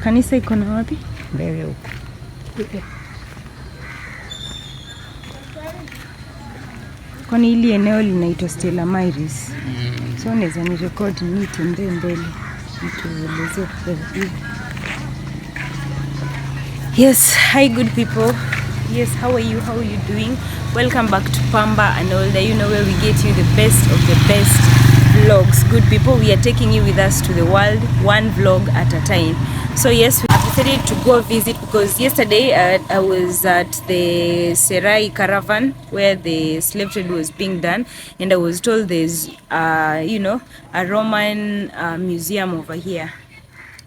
Kanisa iko na wapi? Mbele huko. Kwani hili eneo linaitwa Stella Maris. So naweza ni record nitembee mbele. Nituelezee hivi. Yes, hi good people. Yes, how are you? How are you doing? Welcome back to Pamba Arnolda. You know where we get you the best of the best vlogs. Good people, we are taking you with us to the world, one vlog at a time. So yes, we decided to go visit because yesterday I was at the Serai caravan where the slave trade was being done, and I was told there's you know, a Roman museum over here.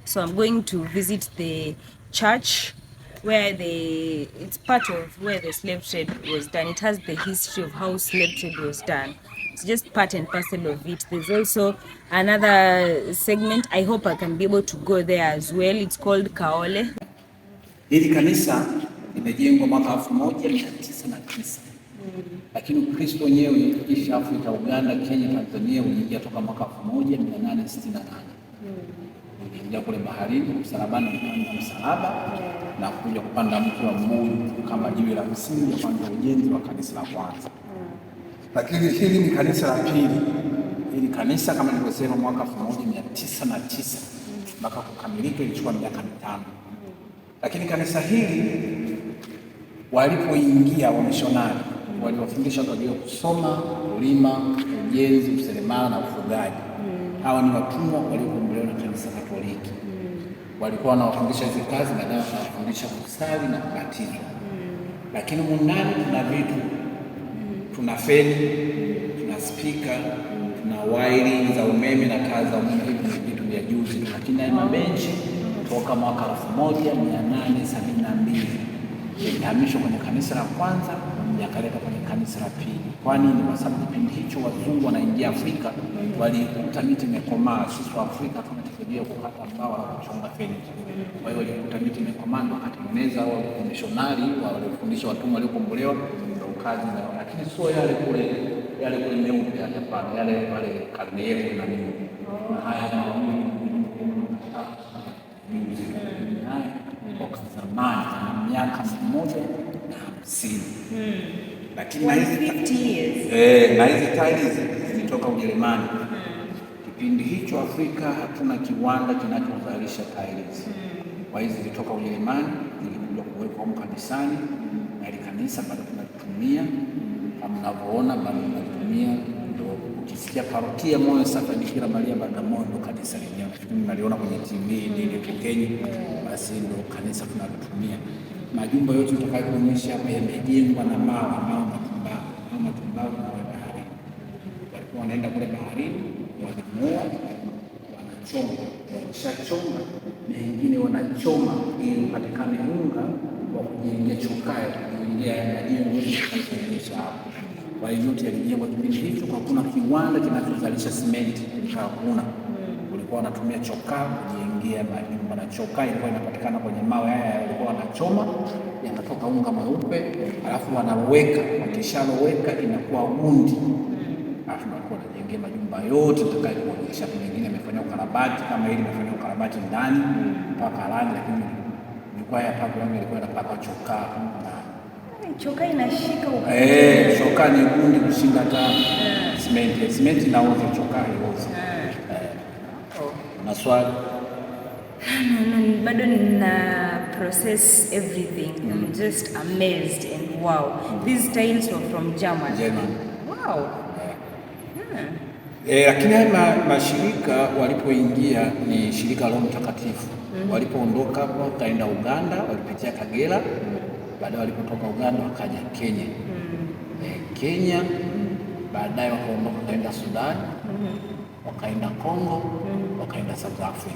So I'm going to visit the church where it's part of where the slave trade was done. It has the history of how slave trade was done. It's just part and parcel of it. There's also another segment. I hope I can be able to go there as well. It's called Kaole. Hili kanisa limejengwa mwaka 1909. Lakini Ukristo wenyewe East Africa, Uganda, Kenya, Tanzania uliingia toka mwaka 1868. Uliingia kule baharini msalabani, kupanda msalaba na kuja kupanda mti wa mbuyu kama jiwe la msingi la kwanza ujenzi wa kanisa la kwanza. Lakini hili ni kanisa la pili. Hili kanisa kama nilivyosema mwaka 1909 mpaka kukamilika ilichukua miaka 5. Lakini kanisa hili walipoingia wamishonari waliwafundisha watu kusoma, kulima, ujenzi, useremala na ufugaji. Hawa ni watumwa waliokombolewa na kanisa Katoliki. Walikuwa wanawafundisha hizo kazi na dawa wanawafundisha kusali na kubatizwa. Lakini mundani tuna vitu, tuna feni, tuna speaker, tuna wiring za umeme na taa za umeme. Hivi ni vitu vya juzi. Lakini haya mabenchi toka mwaka 1872 yalihamishwa kwenye kanisa la kwanza yakaleta kwenye kanisa la pili. Kwa nini? Kwa sababu kipindi hicho wazungu wanaingia Afrika, walikuta miti imekomaa. Sisi wa Afrika tunategemea kukata mbao na kuchonga feni. Kwa hiyo walikuta miti imekomaa wakatengeneza, au wamishonari walifundisha watumwa waliokombolewa ndio kazi na, lakini sio yale kule meupe hapana, yale pale karne yetu na nini. Haya na kwa zamani miaka 150. Lakini na hizi 50 years. Na hizi tiles zilitoka Ujerumani. Kipindi hicho Afrika hatuna kiwanda kinachozalisha tiles. Kwa hizi zilitoka Ujerumani, zilikuja kuwekwa huko kanisani, na ile kanisa bado tunatumia kama mnavyoona, bado tunatumia. Ndio ukisikia parokia Moyo Safi Bikira Maria Bagamoyo, ndio kanisa lenyewe. Tunaliona kwenye TV ile Kenya, basi ndio kanisa tunalotumia. Majumba yote tutakayoonyesha hapa yamejengwa na mawe matumbawe na baharini. Walikuwa wanaenda kule baharini, wanamua, wanachoma, wakishachoma mengine wanachoma ili patikane unga wa kujengea chokaa, kujengea majengo yote hapo. Kwa hiyo yote yalijengwa kipindi hicho, kwa kuna kiwanda kinachozalisha simenti hakuna. Walikuwa wanatumia chokaa kujengea majumba, na chokaa ilikuwa inapatikana kwenye mawe haya, walikuwa wanachoma, yanatoka unga mweupe, alafu wanaweka, wakishaloweka inakuwa gundi. Alafu walikuwa wanajengea majumba yote tutakayoonyesha. Mengine yamefanywa ukarabati kama hili imefanywa ukarabati ndani mpaka rangi, lakini ilikuwa ya pako yangu ilikuwa inapaka chokaa. Chokaa inashika uko. Chokaa ni gundi kushinda hata simenti. Simenti inaoza, chokaa haiwezi. Na swali? No, bado nina process everything. I'm just amazed and wow. These tiles were from Germany. Wow. Lakini haya mashirika walipoingia ni shirika la Mtakatifu. Walipoondoka hapo wakaenda Uganda, walipitia Kagera. Baadaye walipotoka Uganda wakaja Kenya. Kenya baadaye wakaondoka wakaenda Sudan, wakaenda Kongo, wakaenda South Africa.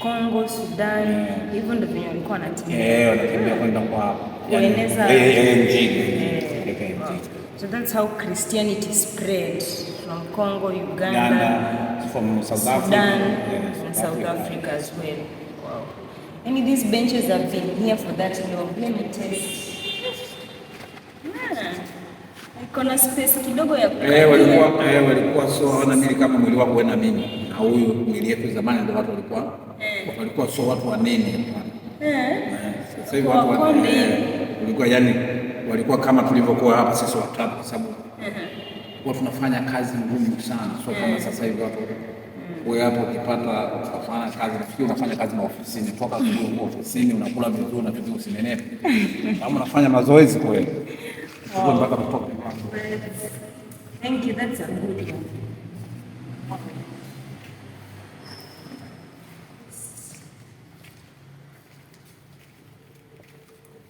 Kongo, Sudan, hivyo ndio venye walikuwa wanatembea. Wanatembea kwenda kwa kueneza injili. So that's how Christianity spread from Congo, Uganda, from South Sudan, Africa, and South Africa as well. Wow. I mean, these benches have been here for that long. Let me test. Kuna space kidogo ya walikuwa so hawana mili kama mwili wako wewe na mimi. Na huyu mwili yetu zamani ndio watu walikuwa walikuwa sio watu wanene. Sasa hivi watu walikuwa yani walikuwa kama tulivyokuwa hapa sisi watatu, kwa sababu kwa tunafanya kazi ngumu sana, sio kama sasa hivi watu wewe hapo ukipata kufanya kazi nafikiri unafanya kazi na ofisini, toka kwa ofisini unakula vizuri na vitu usinenepe. Kama unafanya mazoezi kweli. Mpaka kutoka. Thank you, that's a good one.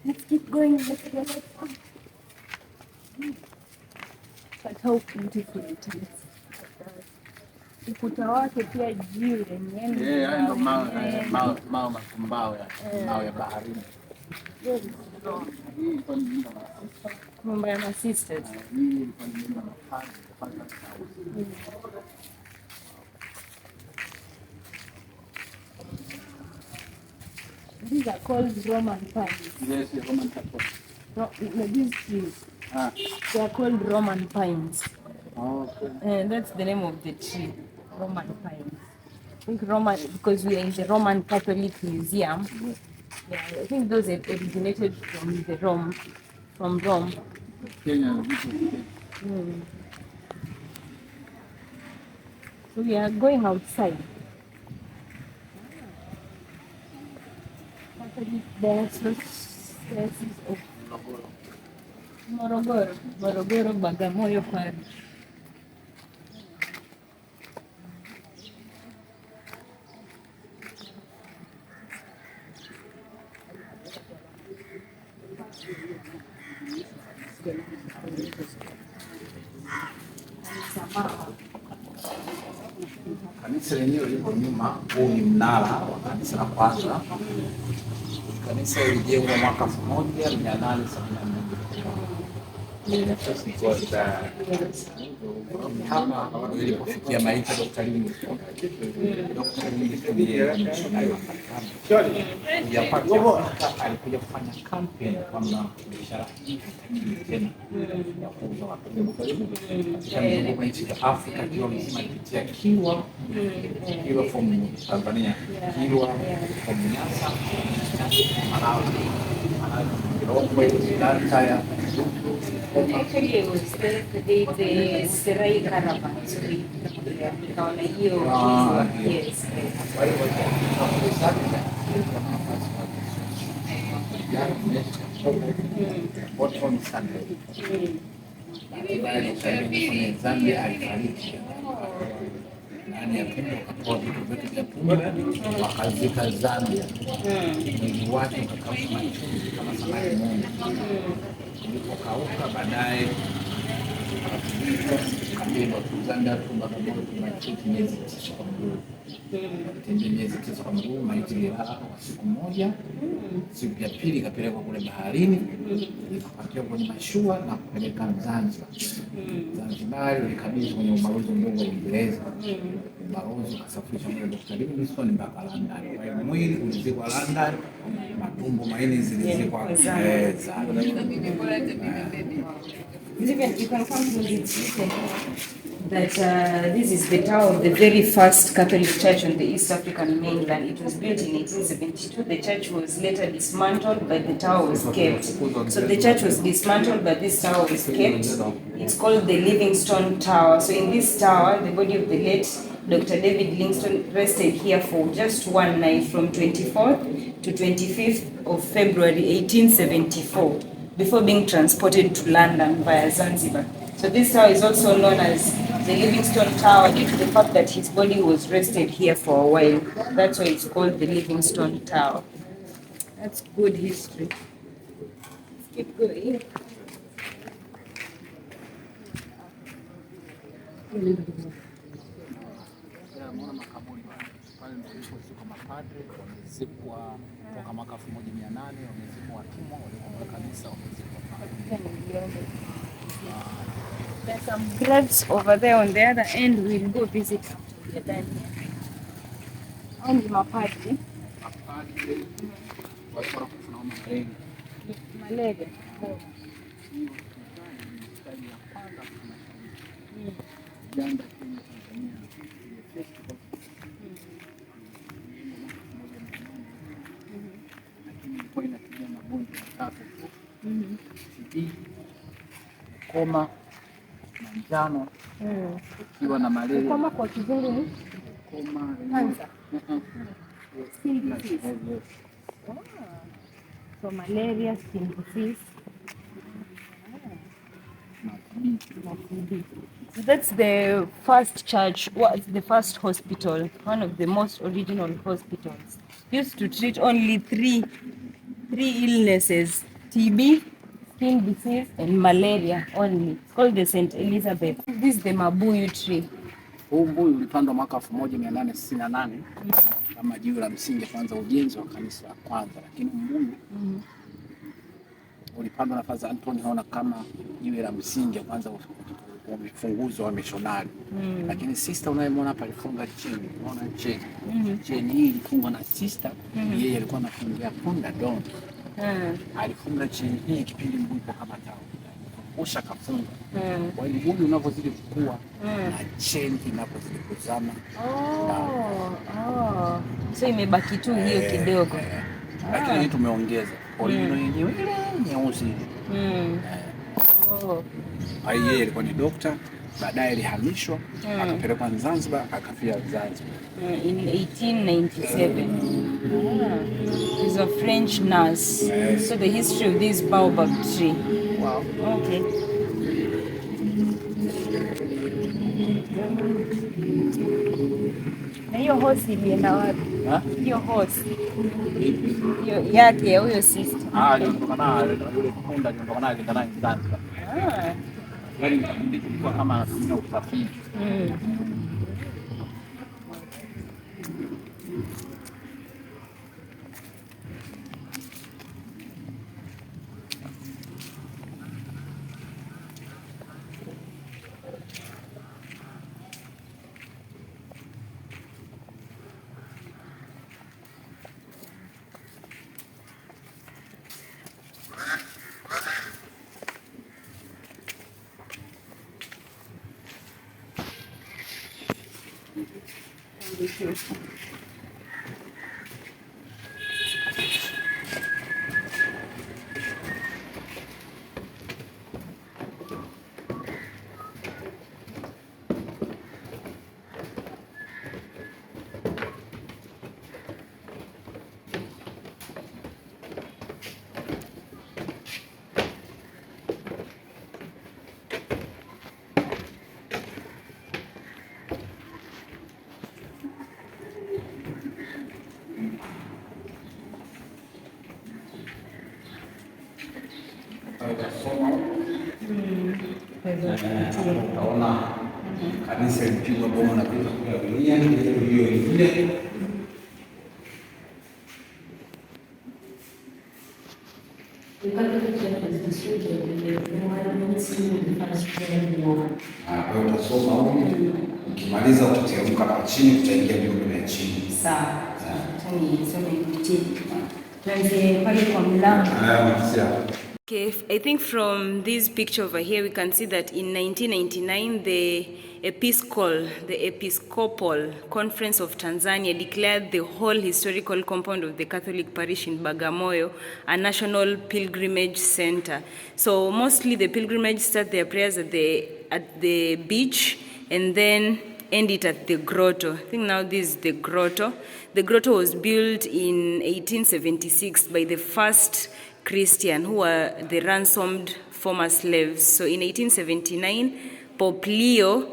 Let's keep going. Let's go. But how beautiful it is. Ukuta wake pia jiwe yenyewe. Ndio mawe makumbao ya baharini. Mambo ya my sisters. These are called Roman pines. Yes, Roman pines. No, these trees. They are called Roman pines. Okay. That's the name of the tree, Roman pines. I think Roman, because we are in the Roman Catholic Museum. Yeah, I think those originated from Rome. Kenya. So we are going outside. Catholic Diocese of Morogoro, Bagamoyo Parish. Kanisa lenyewe liko nyuma, huu ni mnara wa kanisa la kwanza. Kanisa lilijengwa mwaka 1874. Hapa ilipofikia maisha Dr. Livingstone. Dr. Livingstone alikuja kufanya campaign kwamba biashara hii tena ya kuuza watu katika nchi za Afrika kiwa mzima kupitia Kilwa from Tanzania, Kilwa from Nyasa, Malawi, Actually, it was the Serai caravan. So we on a year. Yes. Zambia alifariki ndani ya tumbo, akatoa vitu vyote vya tumbo wakazika Zambia. Mwili wake ukakauka machungu kama samaki Mungu. Ulipokauka baadaye kabila Zambia tumbo pamoja na miezi 9 kwa mguu. Tembea miezi 9 kwa mguu, maiti ililala kwa siku moja. Siku ya pili ikapelekwa kule baharini, ikapakiwa kwenye mashua na kupeleka Zanzibar. Zanzibar ilikabidhi kwenye ubalozi mdogo wa Uingereza. Ubalozi ukasafirisha kwa Dr. Livingstone mpaka London. Kwa hiyo mwili ulizikwa London, matumbo maini zilizikwa Zanzibar. Even you can come to this that this is the tower of the very first Catholic church on the East African mainland. It was built in 1872. The church was later dismantled, but the tower was kept. So the church was dismantled, but this tower was kept. It's called the Livingstone Tower. So in this tower, the body of the late Dr. David Livingstone rested here for just one night from 24th to 25th of February 1874, before being transported to London via Zanzibar. So this tower is also known as the Livingstone Tower due to the fact that his body was rested here for a while. That's why it's called the Livingstone Tower. That's good history. Let's keep going. Wamezikwa toka mwaka 1800, wamezikwa watumwa waliokuwa kanisa, wamezikwa. There's some graves over there on the other end. We'll go visit after we're done here. And mapadri. Malaria. ukoma, manjano, ukiwa na malaria. Ukoma kwa kizungu ni ukoma, cancer. Skin disease. So malaria, skin disease. So that's the first church, the first hospital, one of the most original hospitals. Used to treat only three illnesses: TB, skin disease, and malaria only. It's called the St. Elizabeth. This is the mabuyu tree. Huu mbuyu ulipandwa mwaka 1868 kama jiwe la msingi kwanza ujenzi wa kanisa la kwanza, lakini mbuyu ulipandwa na Father Anthony Hona kama jiwe la msingi kwanza ufunguzo wa missionary. Lakini sister unayemwona hapa alifunga cheni, unaona cheni. Cheni hii ilifungwa na sister, yeye alikuwa anafungia punda donkey. Alifunga cheni hii kipindi mbuyu kama tao. Usha kafunga. Kwa hiyo mbuyu unapozidi kukua na cheni inapozidi kuzama. So imebaki tu hiyo kidogo. Lakini tumeongeza original yenyewe ile nyeusi. Yeye alikuwa ni doctor, baadaye alihamishwa akapelekwa Zanzibar, akafia Zanzibar in 1897. He's a French nurse. So the history of this baobab tree. Wow. Okay. Na hiyo horse ilienda wapi? Hiyo horse. Hiyo yake ya huyo sister. Aliondoka naye yule punda, aliondoka naye kwenda naye Zanzibar. Yaani ilikuwa kama anatumia usafiri. Utaona kanisa lipigwa bomu na kuweza kuya dunia hiyo ile. Utasoma huko, ukimaliza utateremka kwa chini, utaingia vyumba vya chini. Sawa. Tuanze pale kwa mlango. Okay, I think from this picture over here we can see that in 1999 the Episcopal Conference of Tanzania declared the whole historical compound of the Catholic parish in Bagamoyo a national pilgrimage center. So mostly the pilgrimage start their prayers at the beach and then end it at the grotto. I think now this is the grotto. The grotto was built in 1876 by the first Christian who were the ransomed former slaves. So in 1879, Pope Leo,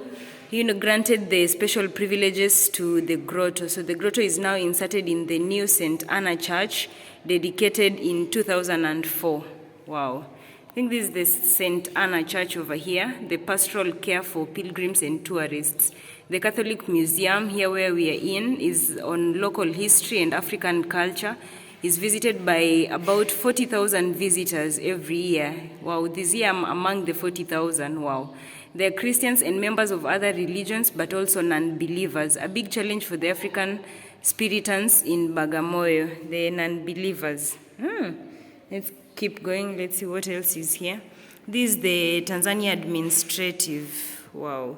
granted the special privileges to the grotto. So the grotto is now inserted in the new St. Anna Church, dedicated in 2004. Wow. I think this is the St. Anna Church over here, the pastoral care for pilgrims and tourists. The Catholic Museum, here where we are in, is on local history and African culture. Is visited by about 40,000 visitors every year. Wow, this year I'm among the 40,000. Wow. They're Christians and members of other religions, but also non-believers. A big challenge for the African Spiritans in Bagamoyo, the non-believers. Let's keep going. Let's see what else is here. This is the Tanzania administrative. Wow.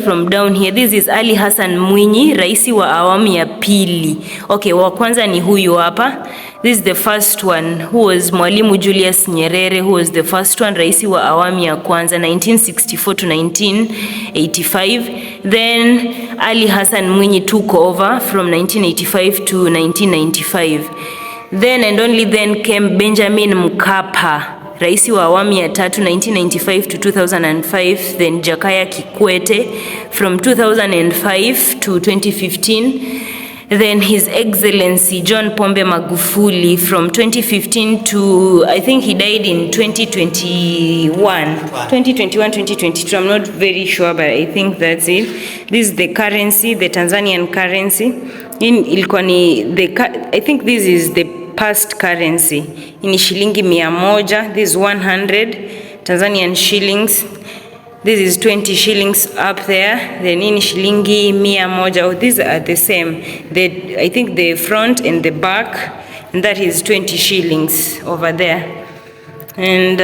From down here, this is Ali Hassan Mwinyi, raisi wa awamu ya pili. Okay, wa kwanza ni huyu hapa. This is the first one, who was Mwalimu Julius Nyerere, who was the first one, raisi wa awamu ya kwanza, 1964 to 1985. Then Ali Hassan Mwinyi took over from 1985 to 1995. Then and only then came Benjamin Mkapa, raisi wa awamu ya tatu, 1995 to 2005. Then Jakaya Kikwete from 2005 to 2015. Then His Excellency John Pombe Magufuli from 2015 to, I think he died in 2022. I'm not very sure, but I think that's it. This is the currency, the Tanzanian currency. I think this is the past currency. Ini shilingi 100, this is 100 Tanzanian shillings. This is 20 shillings up there. Then in shilingi 100. Oh, these are the same. I think the front and the back, and that is 20 shillings over there. And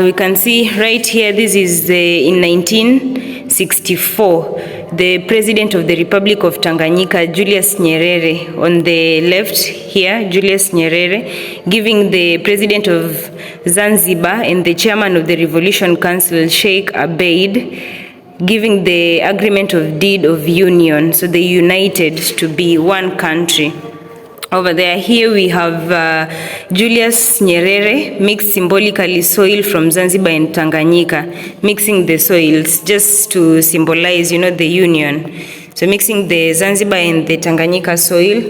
we can see right here, this is in 1964. The President of the Republic of Tanganyika, Julius Nyerere, on the left here, Julius Nyerere, giving the President of Zanzibar and the Chairman of the Revolution Council, Sheikh Abeid, giving the agreement of deed of union. So they united to be one country. Over there, here we have Julius Nyerere mixed symbolically soil from Zanzibar and Tanganyika, mixing the soils just to symbolize, the union. So mixing the Zanzibar and the Tanganyika soil.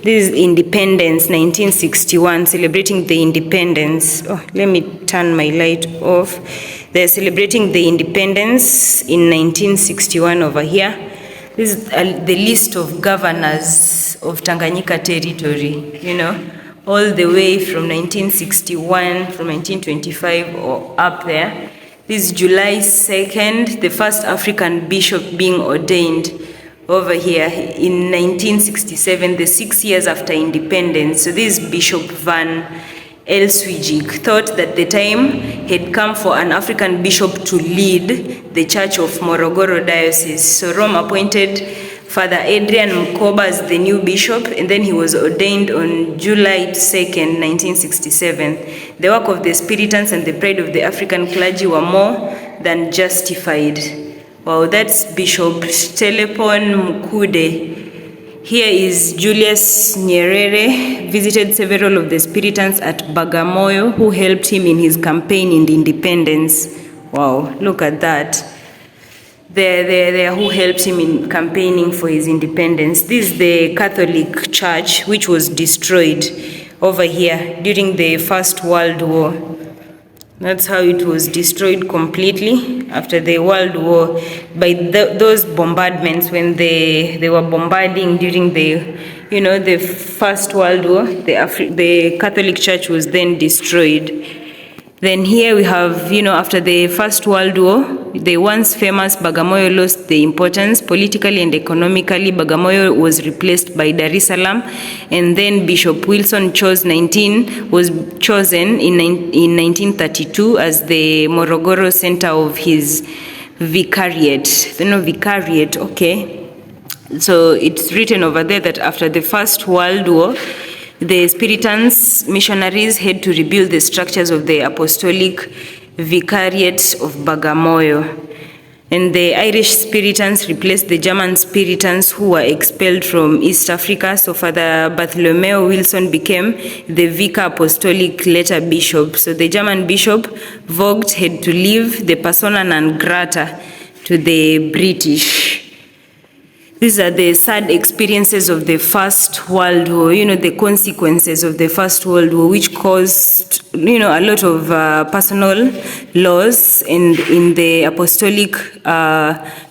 This is independence, 1961, celebrating the independence. Oh, let me turn my light off. They're celebrating the independence in 1961 over here. This is the list of governors of Tanganyika territory, all the way from 1961, from 1925 or up there. This is July 2nd, the first African bishop being ordained over here in 1967, the 6 years after independence. So this is Bishop Van Elswijik thought that the time had come for an African bishop to lead the Church of Morogoro Diocese. So Rome appointed Father Adrian Mkoba as the new bishop, and then he was ordained on July 2nd, 1967. The work of the Spiritans and the pride of the African clergy were more than justified. Wow, that's Bishop Telepon Mkude. Here is Julius Nyerere, visited several of the Spiritans at Bagamoyo who helped him in his campaign in the independence. Wow, look at that. There who helped him in campaigning for his independence. This is the Catholic Church, which was destroyed over here during the First World War. That's how it was destroyed completely after the World War by those bombardments when they were bombarding during the First World War. The Catholic Church was then destroyed. Then here we have, after the First World War, the once famous Bagamoyo lost the importance politically and economically. Bagamoyo was replaced by Dar es Salaam, and then Bishop Wilson was chosen in 1932 as the Morogoro center of his vicariate. Vicariate, okay. So it's written over there that after the First World War, the Spiritans missionaries had to rebuild the structures of the Apostolic Vicariate of Bagamoyo. And the Irish Spiritans replaced the German Spiritans who were expelled from East Africa. So Father Bartholomew Wilson became the Vicar Apostolic, later Bishop. So the German Bishop Vogt had to leave the persona non grata to the British. These are the sad experiences of the First World War, the consequences of the First World War, which caused, a lot of personal loss in the apostolic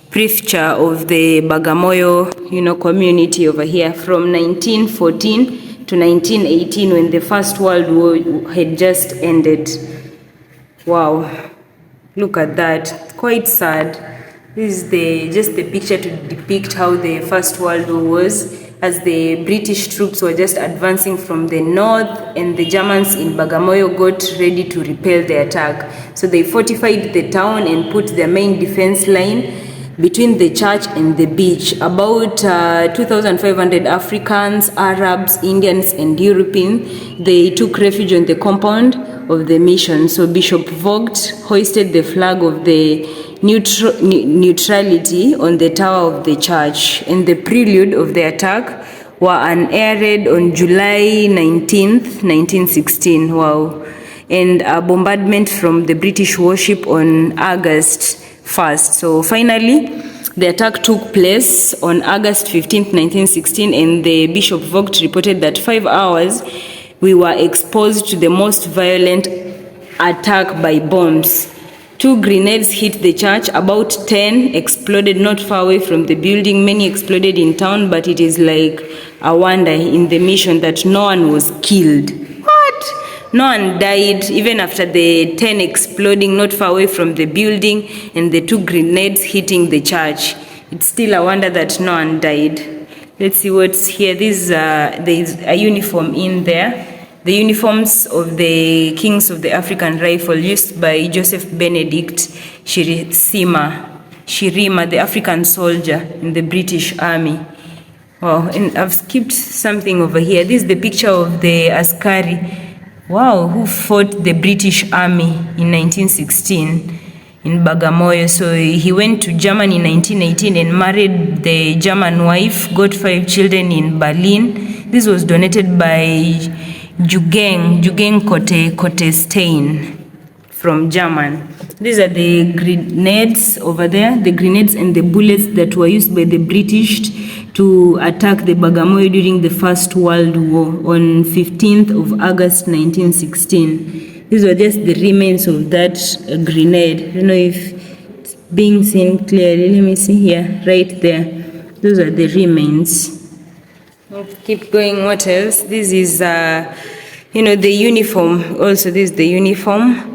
prefecture of the Bagamoyo, community over here from 1914 to 1918 when the First World War had just ended. Wow, look at that, quite sad. This is just the picture to depict how the First World War was, as the British troops were just advancing from the north and the Germans in Bagamoyo got ready to repel the attack. So they fortified the town and put their main defense line between the church and the beach. About 2,500 Africans, Arabs, Indians, and Europeans, they took refuge on the compound of the mission. So Bishop Vogt hoisted the flag of the neutrality on the tower of the church. And the prelude of the attack were an air raid on July 19th, 1916. Wow. And a bombardment from the British warship on August 1st. So finally, the attack took place on August 15th, 1916, and the Bishop Vogt reported that 5 hours we were exposed to the most violent attack by bombs. 2 grenades hit the church, about 10 exploded not far away from the building, many exploded in town, but it is like a wonder in the mission that no one was killed. What? No one died, even after the 10 exploding not far away from the building and the 2 grenades hitting the church. It's still a wonder that no one died. Let's see what's here. There's a uniform in there. The uniforms of the Kings of the African Rifle used by Joseph Benedict Shirima, the African soldier in the British Army. Wow, and I've skipped something over here. This is the picture of the Askari, wow, who fought the British Army in 1916 in Bagamoyo. So he went to Germany in 1918 and married the German wife, got 5 children in Berlin. This was donated by Jugend Kote Stein from German. These are the grenades over there, the grenades and the bullets that were used by the British to attack the Bagamoyo during the First World War on 15th of August 1916. These were just the remains of that grenade. I don't know if it's being seen clearly. Let me see here, right there. Those are the remains. Keep going. What else? This is the uniform. Also, this is the uniform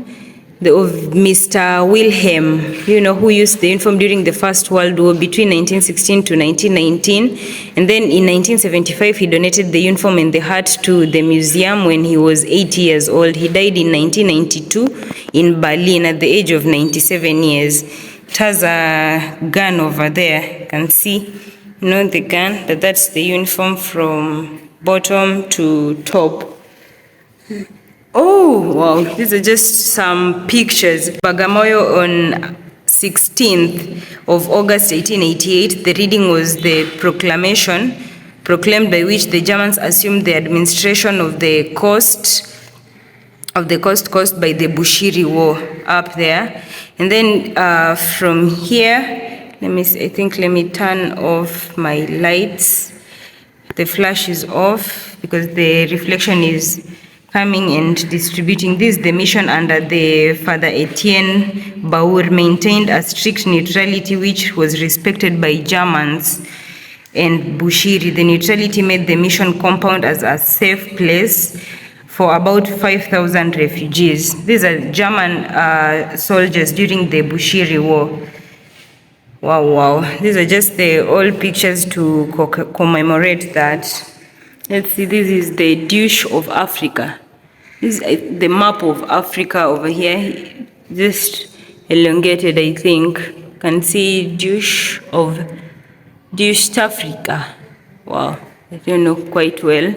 of Mr. Wilhelm, who used the uniform during the First World War between 1916 to 1919. And then in 1975, he donated the uniform and the hat to the museum when he was 80 years old. He died in 1992 in Berlin at the age of 97 years. It has a gun over there. You can see, the gun, that's the uniform from bottom to top. Oh, wow, these are just some pictures. Bagamoyo on 16th of August 1888, the reading was the proclamation proclaimed by which the Germans assumed the administration of the coast caused by the Bushiri War up there. And then from here, let me turn off my lights. The flash is off because the reflection is coming and distributing. This is the mission under the Father Etienne Baur, maintained a strict neutrality which was respected by Germans and Bushiri. The neutrality made the mission compound as a safe place for about 5,000 refugees. These are German soldiers during the Bushiri War. Wow. These are just the old pictures to commemorate that. Let's see, this is the dish of Africa. This is the map of Africa over here, just elongated, I think. You can see dish Africa. Wow, I don't know quite well.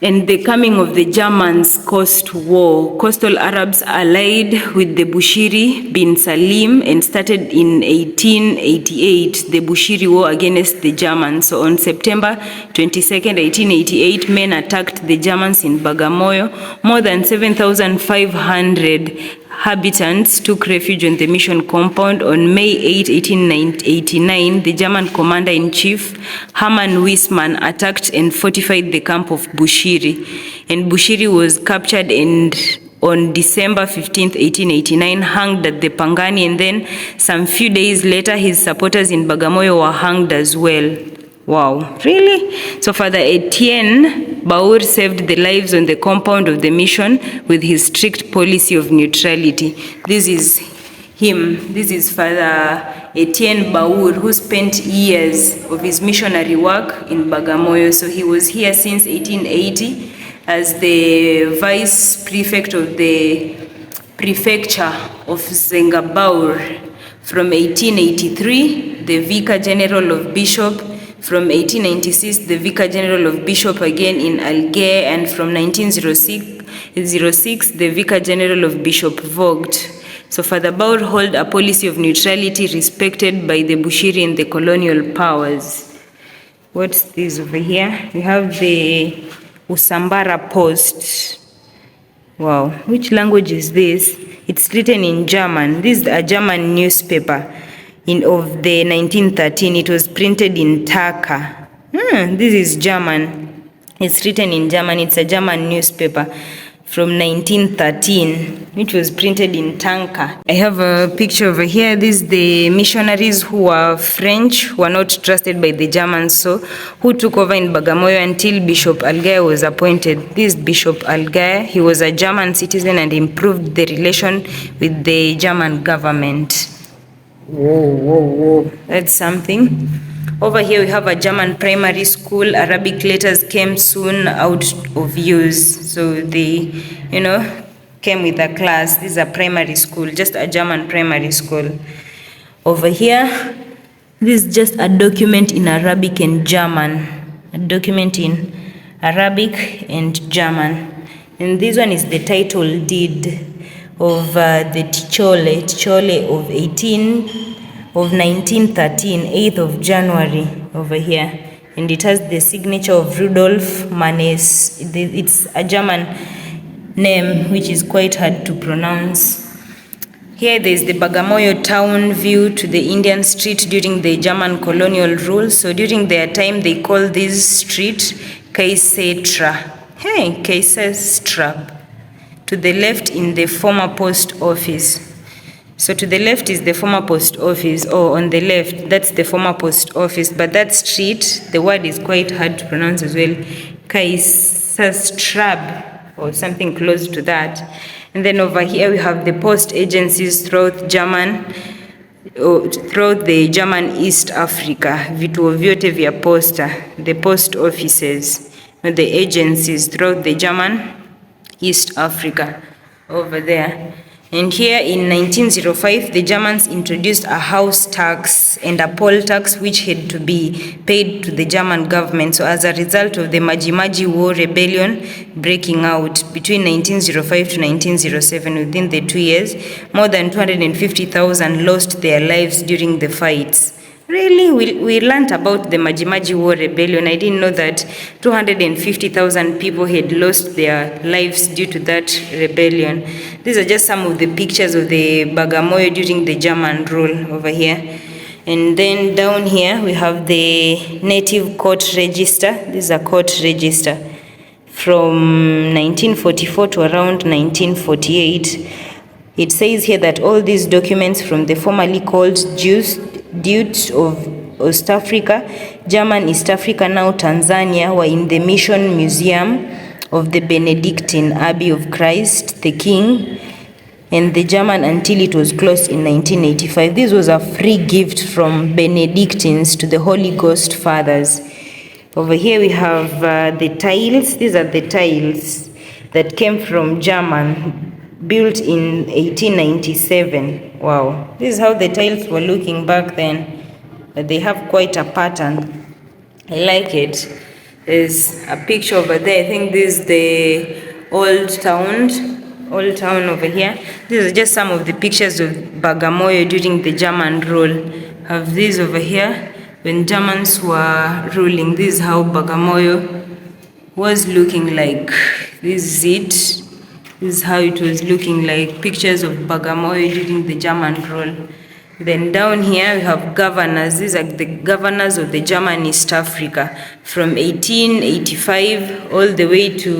And the coming of the Germans caused war. Coastal Arabs allied with the Bushiri bin Salim and started in 1888 the Bushiri War against the Germans. So on September 22nd, 1888, men attacked the Germans in Bagamoyo. More than 7,500 inhabitants took refuge on the mission compound. On May 8, 1889, the German commander-in-chief, Hermann Wiesmann, attacked and fortified the camp of Bushiri. And Bushiri was captured and on December 15, 1889, hanged at the Pangani, and then some few days later, his supporters in Bagamoyo were hanged as well. Wow, really? So Father Etienne Baur saved the lives on the compound of the mission with his strict policy of neutrality. This is him. This is Father Etienne Baur, who spent years of his missionary work in Bagamoyo. So he was here since 1880 as the vice prefect of the prefecture of Zengabaur From 1883, the Vicar General of Bishop. From 1896, the Vicar General of Bishop again in Alger. And from 1906, the Vicar General of Bishop Vogt. So Father Baur held a policy of neutrality respected by the Bushiri and the colonial powers. What's this over here? We have the Usambara Post. Wow, which language is this? It's written in German. This is a German newspaper of the 1913. It was printed in Taka. This is German. It's written in German. It's a German newspaper from 1913, which was printed in Tanka. I have a picture over here. These the missionaries who were French, were not trusted by the Germans, so who took over in Bagamoyo until Bishop Algaya was appointed. This Bishop Algaya, he was a German citizen and improved the relation with the German government. Whoa. That's something. Over here we have a German primary school. Arabic letters came soon out of use. So they, came with a class. This is a primary school, just a German primary school. Over here, this is just a document in Arabic and German. A document in Arabic and German. And this one is the title deed of the Tichole of 1913, 8th of January over here. And it has the signature of Rudolf Manes. It's a German name which is quite hard to pronounce. Here there is the Bagamoyo town view to the Indian street during the German colonial rule. So during their time they called this street Kaisetra. Kaisetra. To the left in the former post office. So to the left is the former post office, or on the left, that's the former post office. But that street, the word is quite hard to pronounce as well. Kaiserstraße, or something close to that. And then over here we have the post agencies throughout the German East Africa. Vituo vyote vya posta, the post offices, the agencies throughout the German East Africa over there. And here in 1905, the Germans introduced a house tax and a poll tax which had to be paid to the German government. So as a result of the Maji War rebellion breaking out between 1905 to 1907, within the 2 years, more than 250,000 lost their lives during the fights. Really? We learned about the Maji War rebellion. I didn't know that 250,000 people had lost their lives due to that rebellion. These are just some of the pictures of the Bagamoyo during the German rule over here. And then down here we have the native court register. This is a court register from 1944 to around 1948. It says here that all these documents from the formerly called Dukes of East Africa, German East Africa, now Tanzania, were in the Mission Museum of the Benedictine Abbey of Christ the King and the German until it was closed in 1985. This was a free gift from Benedictines to the Holy Ghost Fathers. Over here we have the tiles. These are the tiles that came from German, built in 1897. Wow, this is how the tiles were looking back then. They have quite a pattern. I like it. There's a picture over there. I think this is the old town over here. These are just some of the pictures of Bagamoyo during the German rule. Have these over here when Germans were ruling. This is how Bagamoyo was looking like. This is it. This is how it was looking like. Pictures of Bagamoyo during the German rule. Then down here we have governors. These are the governors of the German East Africa from 1885 all the way to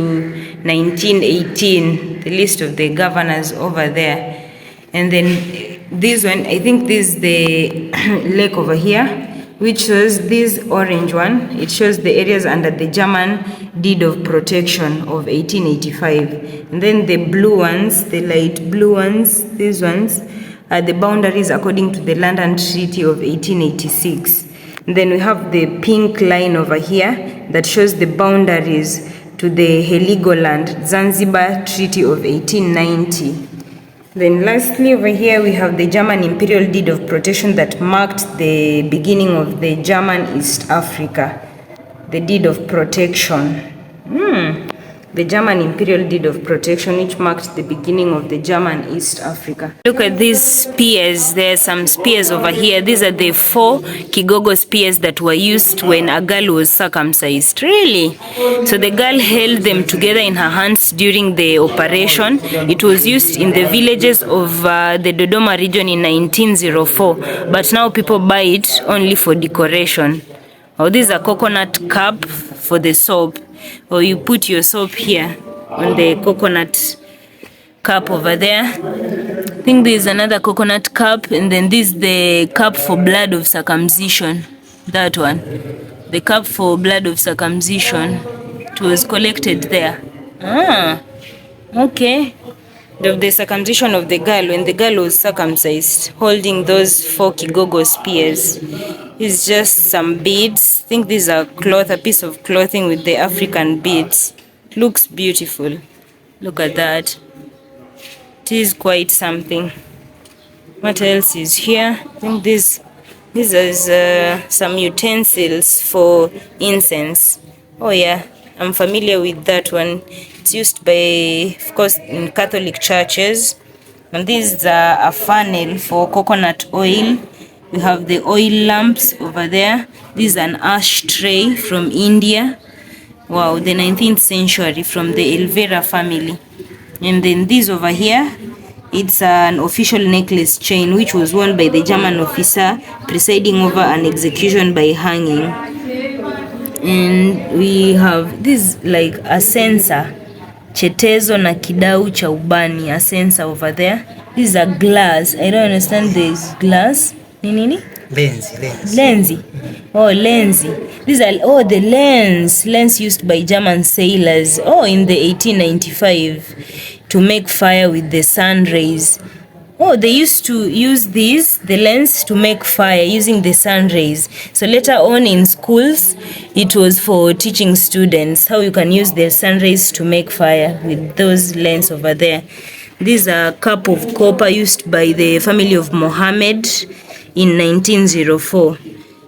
1918. The list of the governors over there. And then this one, I think this is the lake over here, which shows this orange one. It shows the areas under the German deed of protection of 1885. And then the blue ones, the light blue ones, these ones are the boundaries according to the London Treaty of 1886. And then we have the pink line over here that shows the boundaries to the Heligoland Zanzibar Treaty of 1890. Then lastly, over here we have the German Imperial Deed of Protection that marked the beginning of the German East Africa. The Deed of Protection. The German Imperial Deed of Protection, which marked the beginning of the German East Africa. Look at these spears. There are some spears over here. These are the 4 Kigogo spears that were used when a girl was circumcised. Really? So the girl held them together in her hands during the operation. It was used in the villages of the Dodoma region in 1904. But now people buy it only for decoration. Oh, this is a coconut cup for the soap. Or you put your soap here on the coconut cup over there. I think there is another coconut cup, and then this is the cup for blood of circumcision. That one. The cup for blood of circumcision. It was collected there. Okay. Of the circumcision of the girl, when the girl was circumcised, holding those 4 Kigogo spears. It's just some beads. I think these are cloth, a piece of clothing with the African beads. Looks beautiful. Look at that. It is quite something. What else is here? I think this is some utensils for incense. Oh yeah, I'm familiar with that one. It's used by, of course, in Catholic churches. And this is a funnel for coconut oil. We have the oil lamps over there. This is an ash tray from India. Wow, the 19th century from the Elvera family. And then this over here, it's an official necklace chain which was worn by the German officer presiding over an execution by hanging. And we have this like a censer, chetezo na kidau cha ubani, a censer over there. This is a glass. I don't understand this glass. Nini? Lenzi. Oh, lenzi. These are the lens used by German sailors. Oh, in the 1895 to make fire with the sun rays. Oh, they used to use the lens to make fire using the sun rays. So later on in schools, it was for teaching students how you can use the sun rays to make fire with those lens over there. This is a cup of copper used by the family of Mohammed in 1904.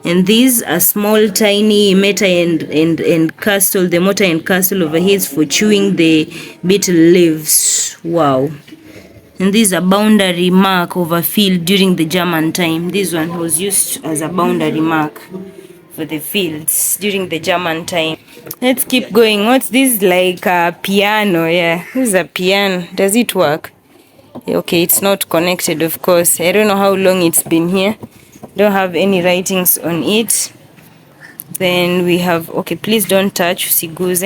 And these are small, tiny mortar and castle. The mortar and castle over here is for chewing the betel leaves. Wow. And this is a boundary mark of a field during the German time. This one was used as a boundary mark for the fields during the German time. Let's keep going. What's this? Like a piano. Yeah, this is a piano. Does it work? Okay, it's not connected, of course. I don't know how long it's been here. Don't have any writings on it. Then we have, okay, please don't touch, usiguze.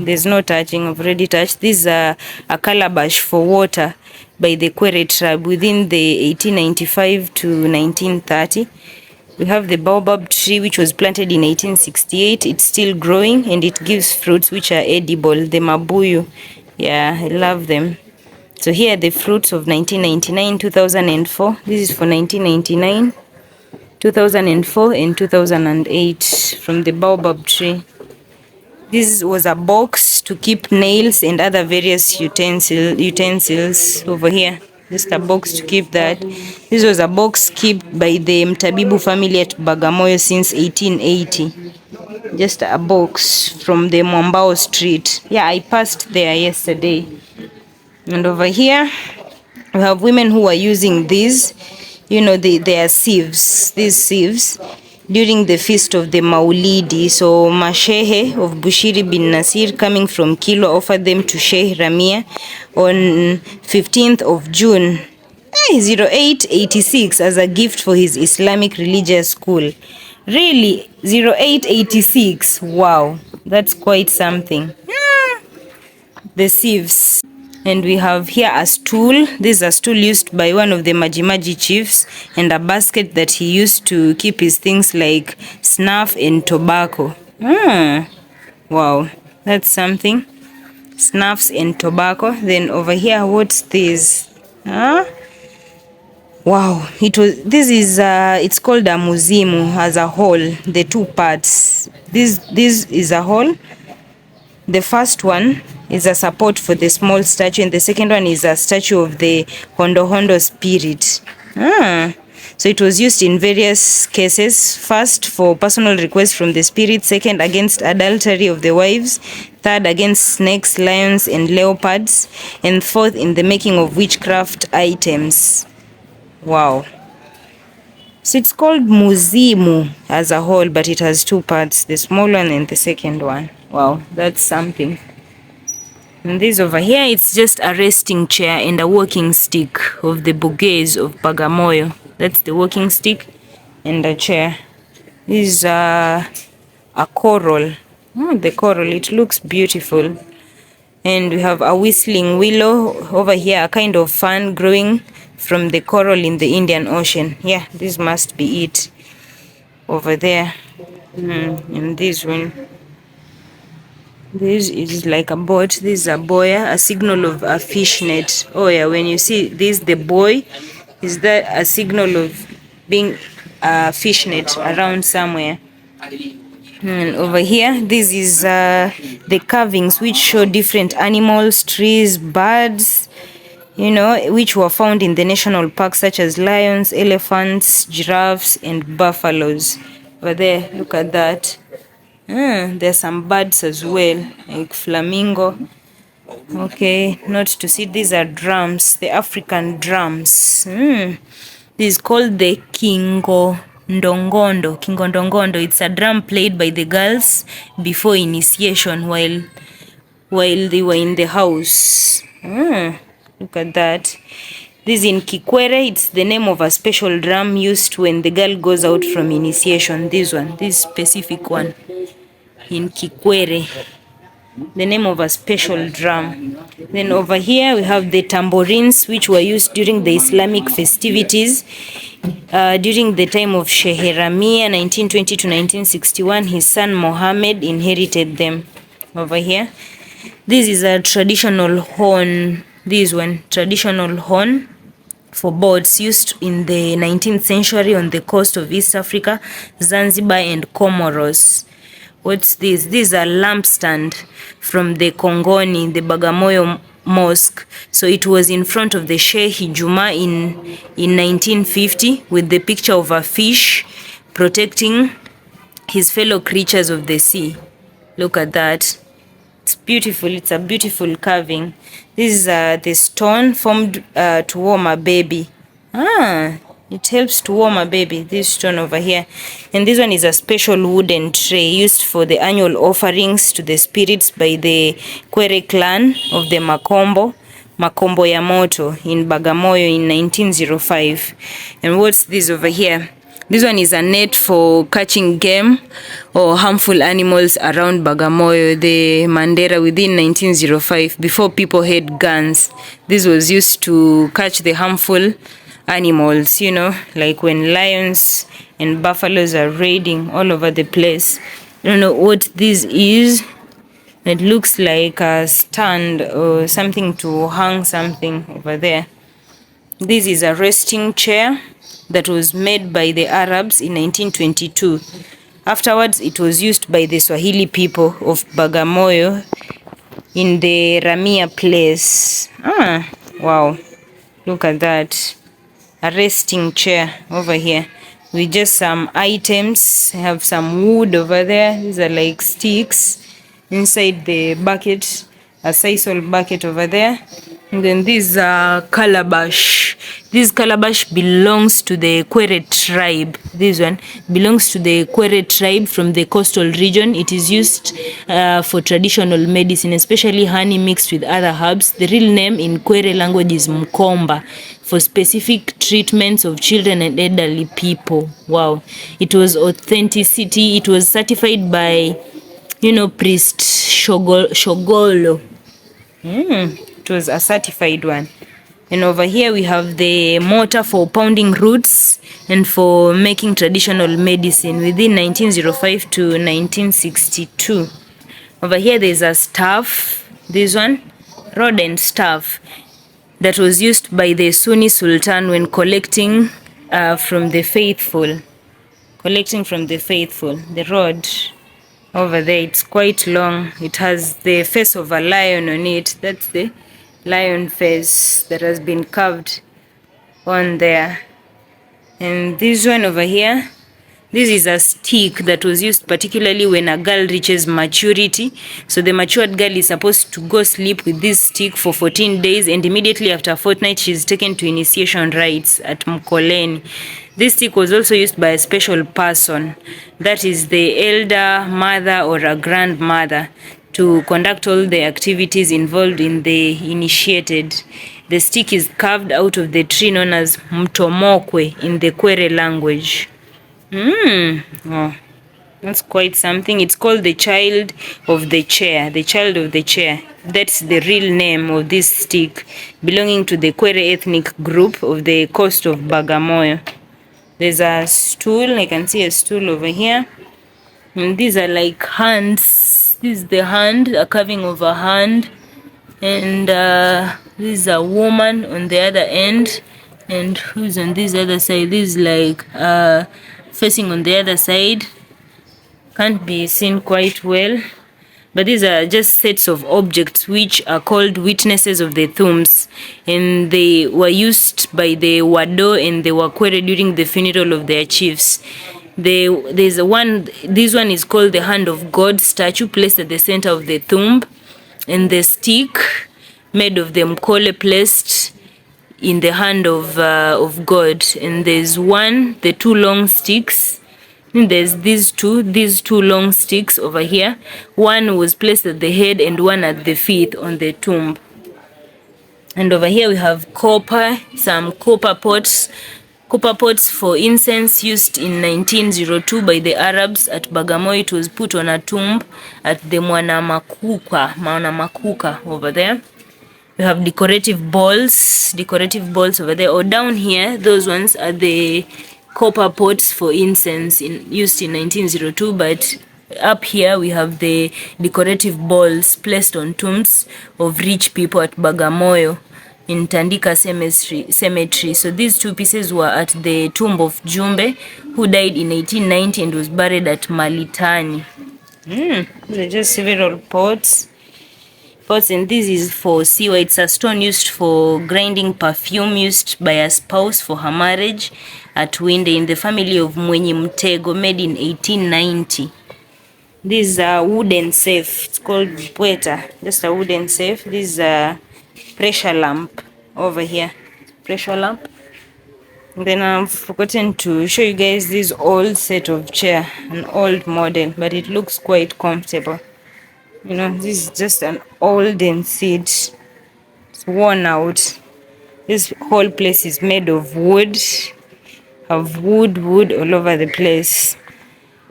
There's no touching, I've already touched. This is a calabash for water by the Kwere tribe within the 1895 to 1930. We have the baobab tree, which was planted in 1868. It's still growing and it gives fruits which are edible. The mabuyu, yeah, I love them. So here are the fruits of 1999, 2004. This is for 1999. 2004 and 2008 from the baobab tree. This was a box to keep nails and other various utensils over here. Just a box to keep that. This was a box kept by the Mtabibu family at Bagamoyo since 1880. Just a box from the Mwambao street. Yeah, I passed there yesterday. And over here, we have women who are using these. You know, they are sieves, these sieves, during the feast of the Maulidi. So Mashehe of Bushiri bin Nasir coming from Kilo offered them to Sheikh Ramia on 15th of June 0886 as a gift for his Islamic religious school. Really, 0886, wow, that's quite something. The sieves. And we have here a stool. This is a stool used by one of the Majimaji chiefs, and a basket that he used to keep his things like snuff and tobacco. Wow, that's something. Snuffs and tobacco. Then over here, what's this? Wow, it's called a muzimu as a whole, the two parts. This is a whole. The first one, is a support for the small statue, and the second one is a statue of the Hondo Hondo spirit. So it was used in various cases. First, for personal requests from the spirit. Second, against adultery of the wives. Third, against snakes, lions, and leopards. And fourth, in the making of witchcraft items. Wow. So it's called Muzimu as a whole, but it has two parts, the small one and the second one. Wow, that's something. And this over here, it's just a resting chair and a walking stick of the Bugez of Bagamoyo. That's the walking stick and a chair. This is a coral. The coral, it looks beautiful. And we have a whistling willow over here, a kind of fan growing from the coral in the Indian Ocean. Yeah, this must be it over there. And this one, this is like a boat. This is a boya, a signal of a fish net. Oh yeah, when you see this, the buoy, is that a signal of being a fish net around somewhere. And over here, this is the carvings which show different animals, trees, birds, which were found in the national parks, such as lions, elephants, giraffes, and buffaloes. Over there, look at that. There's some birds as well, like flamingo. Okay, not to see, these are drums, the African drums. This is called the Kingondongondo. It's a drum played by the girls before initiation while they were in the house. Look at that. This in Kikwere, it's the name of a special drum used when the girl goes out from initiation. This specific one in Kikwere, the name of a special drum. Then over here we have the tambourines, which were used during the Islamic festivities. During the time of Sheikh Ramia, 1920 to 1961, his son Mohammed inherited them. Over here, this is a traditional horn. This one, traditional horn for boats, used in the 19th century on the coast of East Africa, Zanzibar and Comoros. What's this? This is a lampstand from the Kongoni, the Bagamoyo Mosque. So it was in front of the Sheikh Juma in 1950, with the picture of a fish protecting his fellow creatures of the sea. Look at that. It's beautiful. It's a beautiful carving. This is the stone formed to warm a baby. It helps to warm a baby, this stone over here. And this one is a special wooden tray used for the annual offerings to the spirits by the Kwere clan of the Makombo ya Moto in Bagamoyo in 1905. And what's this over here? This one is a net for catching game or harmful animals around Bagamoyo, the Mandera, within 1905, before people had guns. This was used to catch the harmful animals, like when lions and buffaloes are raiding all over the place. I don't know what this is. It looks like a stand or something to hang something over there. This is a resting chair that was made by the Arabs in 1922. Afterwards, it was used by the Swahili people of Bagamoyo in the Ramia place. Wow, look at that. A resting chair over here with just some items. I have some wood over there. These are like sticks inside the bucket, a sisal bucket over there. And then this calabash. This calabash belongs to the Kwere tribe. This one belongs to the Kwere tribe from the coastal region. It is used for traditional medicine, especially honey mixed with other herbs. The real name in Kwere language is Mkomba, for specific treatments of children and elderly people. Wow. It was authenticity. It was certified by, priest Shogolo. It was a certified one. And over here we have the mortar for pounding roots and for making traditional medicine within 1905 to 1962. Over here there's a staff, this one, rod and staff, that was used by the Sunni Sultan when collecting from the faithful. The rod over there. It's quite long. It has the face of a lion on it. That's the lion face that has been carved on there. And this one over here, this is a stick that was used particularly when a girl reaches maturity. So the matured girl is supposed to go sleep with this stick for 14 days, and immediately after a fortnight she's taken to initiation rites at Mkoleni. This stick was also used by a special person, that is the elder mother or a grandmother, to conduct all the activities involved in the initiated. The stick is carved out of the tree known as Mtomokwe in the Kwere language. Oh, that's quite something. It's called the child of the chair. The child of the chair. That's the real name of this stick, belonging to the Kwere ethnic group of the coast of Bagamoyo. There's a stool. I can see a stool over here. And these are like hands. This is the hand, a carving of a hand. And this is a woman on the other end. And who's on this other side? This is like facing on the other side. Can't be seen quite well. But these are just sets of objects which are called witnesses of the tombs. And they were used by the Wado and the Wakwere during the funeral of their chiefs. This one is called the Hand of God statue, placed at the center of the tomb. And the stick made of the mkole placed in the hand of God. And there's the two long sticks. And there's these two long sticks over here. One was placed at the head and one at the feet on the tomb. And over here we have some copper pots. Copper pots for incense used in 1902 by the Arabs at Bagamoyo. It was put on a tomb at the Mwanamakuka over there. We have decorative balls over there. Or down here, those ones are the copper pots for incense used in 1902, but up here we have the decorative balls placed on tombs of rich people at Bagamoyo in Tandika cemetery. So these two pieces were at the tomb of Jumbe, who died in 1890 and was buried at Malitani. These are just several pots, and this is for siwa. It's a stone used for grinding perfume, used by a spouse for her marriage at Winde in the family of Mwenye Mtego, made in 1890. This is a wooden safe. It's called Pweta, just a wooden safe. This is a pressure lamp over here. Pressure lamp. And then I've forgotten to show you guys this old set of chair, an old model, but it looks quite comfortable. You know, this is just an olden seat. It's worn out. This whole place is made of wood. Have wood all over the place.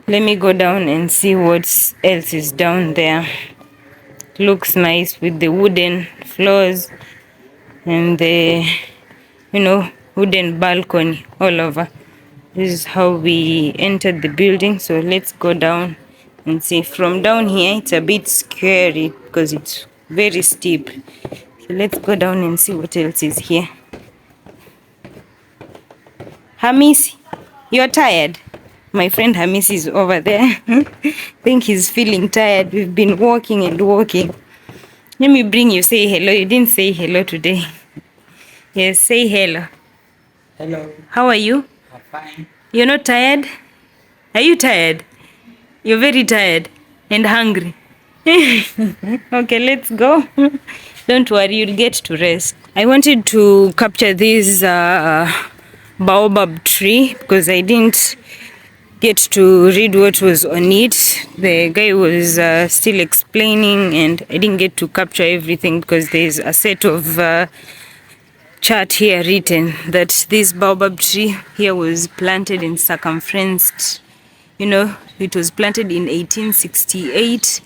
Let me go down and see what else is down there. It looks nice with the wooden floors and the, wooden balcony all over. This is how we entered the building. So let's go down and see. From down here, it's a bit scary because it's very steep. So let's go down and see what else is here. Hamisi, you're tired? My friend Hamisi is over there. I think he's feeling tired. We've been walking and walking. Let me bring you. Say hello. You didn't say hello today. Yes, say hello. Hello. How are you? I'm fine. You're not tired? Are you tired? You're very tired and hungry. Okay, let's go. Don't worry, you'll get to rest. I wanted to capture this baobab tree because I didn't get to read what was on it. The guy was still explaining and I didn't get to capture everything because there's a set of chart here written that this baobab tree here was planted and circumferenced. It was planted in 1868.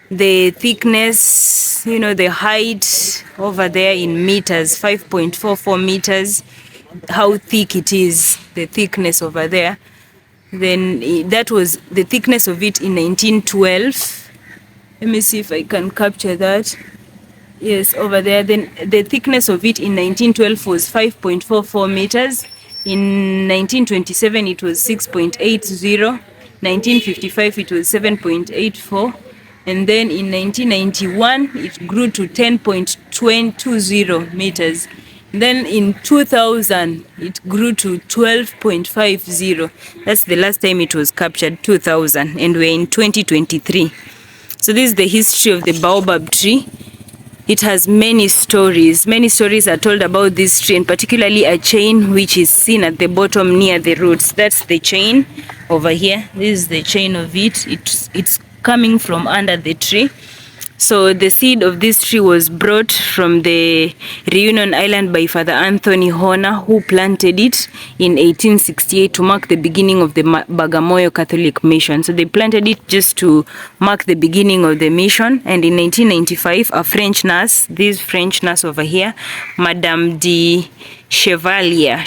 The thickness, the height over there in meters, 5.44 meters, how thick it is, the thickness over there. Then that was the thickness of it in 1912. Let me see if I can capture that. Yes, over there. Then the thickness of it in 1912 was 5.44 meters. In 1927, it was 6.80. 1955 it was 7.84, and then in 1991 it grew to 10.20 meters. Then in 2000 it grew to 12.50. That's the last time it was captured, 2000, and we're in 2023. So this is the history of the baobab tree. It has many stories. Many stories are told about this tree, and particularly a chain which is seen at the bottom near the roots. That's the chain over here. This is the chain of it. It's coming from under the tree. So the seed of this tree was brought from the Reunion Island by Father Anthony Horner, who planted it in 1868 to mark the beginning of the Bagamoyo Catholic Mission. So they planted it just to mark the beginning of the mission. And in 1995, a French nurse, this French nurse over here, Madame de Chevalier,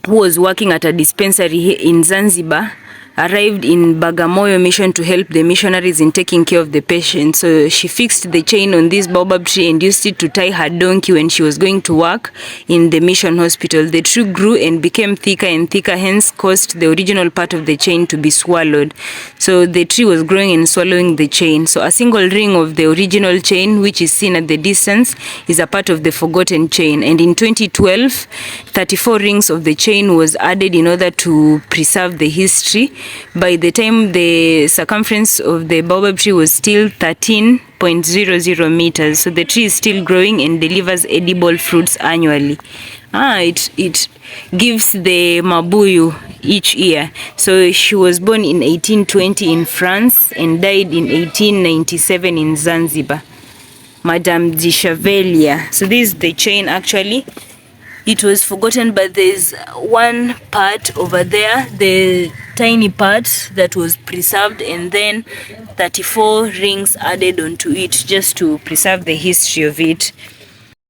who was working at a dispensary in Zanzibar, arrived in Bagamoyo mission to help the missionaries in taking care of the patients. So she fixed the chain on this baobab tree and used it to tie her donkey when she was going to work in the mission hospital. The tree grew and became thicker and thicker, hence caused the original part of the chain to be swallowed. So the tree was growing and swallowing the chain. So a single ring of the original chain, which is seen at the distance, is a part of the forgotten chain. And in 2012, 34 rings of the chain was added in order to preserve the history. By the time the circumference of the baobab tree was still 13.00 meters, so the tree is still growing and delivers edible fruits annually. It gives the mabuyu each year. So she was born in 1820 in France and died in 1897 in Zanzibar. Madame de Chevalier. So this is the chain actually. It was forgotten, but there's one part over there, the tiny part that was preserved, and then 34 rings added onto it just to preserve the history of it.